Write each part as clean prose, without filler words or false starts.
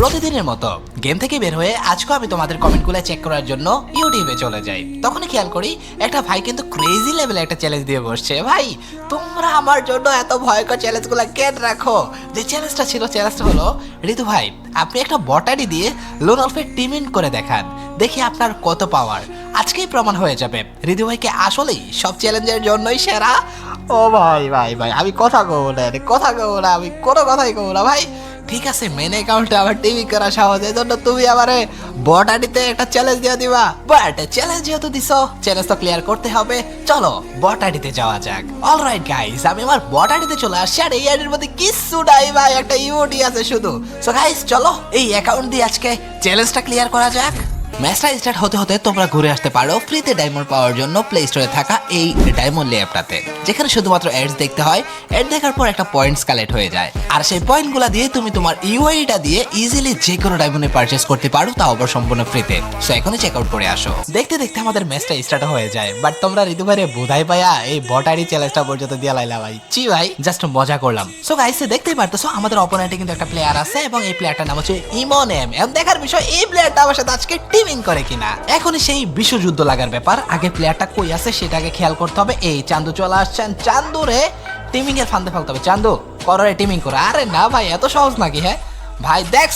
প্রতিদিনের মতো গেম থেকে বের হয়ে আজকে আমি তোমাদের কমেন্টগুলো চেক করার জন্য ইউটিউবে চলে যাই। তখনই খেয়াল করি একটা ভাই কিন্তু ক্রেজি লেভেলে একটা চ্যালেঞ্জ দিয়ে বসছে। ভাই তোমরা আমার জন্য এত ভয়ঙ্কর চ্যালেঞ্জগুলো কেন রাখো? যে চ্যালেঞ্জটা ছিল, চ্যালেঞ্জটা হলো ঋতু ভাই আপনি একটা বটারি দিয়ে লোন অল্পে টিমিন করে দেখান, দেখি আপনার কত পাওয়ার। আজকেই প্রমাণ হয়ে যাবে ঋতু ভাইকে আসলেই সব চ্যালেঞ্জের জন্যই সেরা। ও ভাই ভাই ভাই আমি কথা কব না, আমি কোনো কথাই কব না ভাই। ঠিক আছে, মেন অ্যাকাউন্টে আবার টিভি করা সহজ, এই জন্য তুমি আমারে বটারিতে একটা চ্যালেঞ্জ দিয়ে দিবা। বাট চ্যালেঞ্জ যেহেতু দিছো, চ্যালেঞ্জ তো ক্লিয়ার করতে হবে। চলো বটারিতে যাওয়া যাক। অলরাইট গাইস, আমি আমার বটারিতে চলে আসছি। আর এই আইডির মধ্যে কিছু নাই ভাই, একটা ইমোটি আছে শুধু। সো গাইস চলো এই অ্যাকাউন্ট দিয়ে আজকে চ্যালেঞ্জটা ক্লিয়ার করা যাক। ম্যাচটা স্টার্ট হতে হতে তোমরা ঘুরে আসতে পারো ফ্রিতে ডায়মন্ড পাওয়ার জন্য প্লে স্টোরে থাকা এই ডায়মন্ড ল্যাবটাতে, যেখানে শুধুমাত্র অ্যাডস দেখতে হয়। অ্যাড দেখার পর একটা পয়েন্টস কালেক্ট হয়ে যায়, আর সেই পয়েন্টগুলো দিয়ে তুমি তোমার ইউআইটা দিয়ে ইজিলি যে কোনো ডায়মন্ডে পারচেজ করতে পারো, তাও আবার সম্পূর্ণ ফ্রিতে। সো এখনই চেক আউট করে আসো। দেখতে দেখতে আমাদের ম্যাচটা স্টার্ট হয়ে যায়, বাট তোমরা ঋতু ভাইরে বোধাই পাইয়া এই বটারি চ্যালেঞ্জটা পর্যন্ত দিয়ে লাইলা ভাই। জি ভাই, জাস্ট মজা করলাম। সো গাইস দেখতেই পারতেছো আমাদের অপোনেন্টে কিন্তু একটা প্লেয়ার আছে, এবং এই প্লেয়ারটার নাম হচ্ছে ইমন এম। এখন দেখার বিষয় এই প্লেয়ারটা আমার সাথে আজকে টিমিং করে কিনা। এখন সেই বিশ্বযুদ্ধ লাগার ব্যাপার, আগে প্লেয়ারটা কই আছে সেটাকে খেয়াল করতে হবে। এই চান্দু চলে আসছেন, চান্দু রে টিমিং এর ফান্দে ফেলতে হবে। চান্দু কররে টিমিং করে। আরে না ভাই, এত সহজ নাকি? হ্যাঁ ভাই দেখ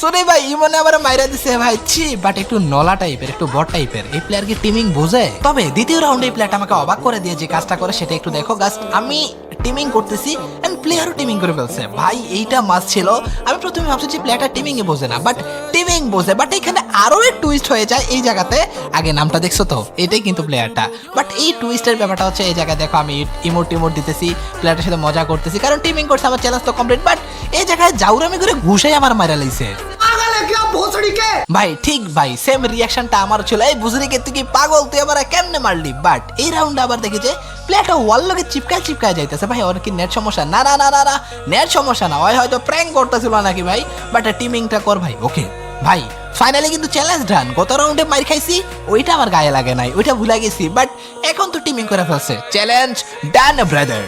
শুনি ভাই ইমনে আবার মাইরা দিছে ভাই। ছি, বাট একটু নলা টাইপের, একটু বট টাইপের। এই প্লেয়ার কি টিমিং বোঝে? তবে দ্বিতীয় রাউন্ডে এই প্লেয়ারটা আমাকে অবাক করে দিয়ে যে কাজটা করে সেটা একটু দেখো গাছ। আমি টিমিং করতেছি এন্ড প্লেয়ারও টিমিং করে ফেলছে ভাই। এইটা মাস ছিল। আমি প্রথমে ভাবছি যে প্লেয়ারটা টিমিং এ বোঝে না, বাট টিমিং বোঝে। বাট এখানে আরো এক টুইস্ট হয়ে যায় এই জায়গাতে। আগে নামটা দেখছো তো, এটাই কিন্তু প্লেয়ারটা। বাট এই টুইস্টের ব্যাপারটা হচ্ছে এই জায়গায় দেখো আমি ইমোট দিতেছি, প্লেয়ারটার সাথে মজা করতেছি, কারণ টিমিং করছে। আমার চ্যালেঞ্জ তো কমপ্লিট, বাট এই জায়গায় জাউরামি করে ঘুষে আমার মারা লাইছে ভাই। ঠিক ভাই, সেম রিয়াকশনটা আমার ছিল। এই বুঝরিকে তুই কি পাগল, তুই আবার কেমনে মারলি? বাট এই রাউন্ডে আবার দেখি যে প্লেয়ারটা ওয়াল লগে চিপকায় যাইতেছে। ভাই ওর কি নেট সমস্যা? না না না না না, নেট সমস্যা না, ওই হয়তো প্র্যাঙ্ক করতেছিল নাকি ভাই। বাট টিমিংটা কর ভাই। ওকে ভাই, ফাইনালি কিন্তু চ্যালেঞ্জ ডান। গত রাউন্ডে মার খাইছি, ওইটা আমার গায়ে লাগে নাই, ওইটা ভুলে গেছি। বাট এখন তো টিমিং করে ফেলছে। চ্যালেঞ্জ ডান ব্রাদার।